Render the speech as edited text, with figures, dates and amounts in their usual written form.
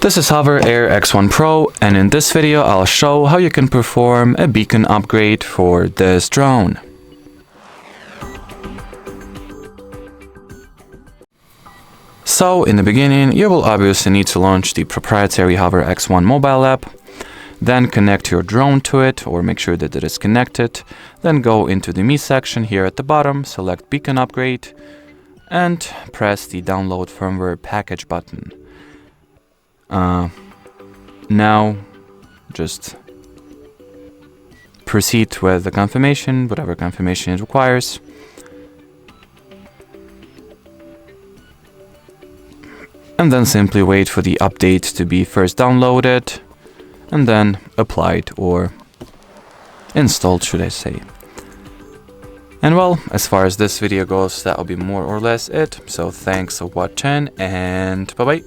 This is HOVERAir X1 Pro, and in this video I'll show how you can perform a beacon upgrade for this drone. So in the beginning you will obviously need to launch the proprietary HOVERAir X1 mobile app, then connect your drone to it or make sure that it is connected, then go into the Me section here at the bottom, select Beacon Upgrade and press the Download Firmware Package button. Now just proceed with the confirmation, whatever confirmation it requires. And then simply wait for the update to be first downloaded and then applied or installed, should I say. And well, as far as this video goes, that'll be more or less it. So thanks for watching and bye bye.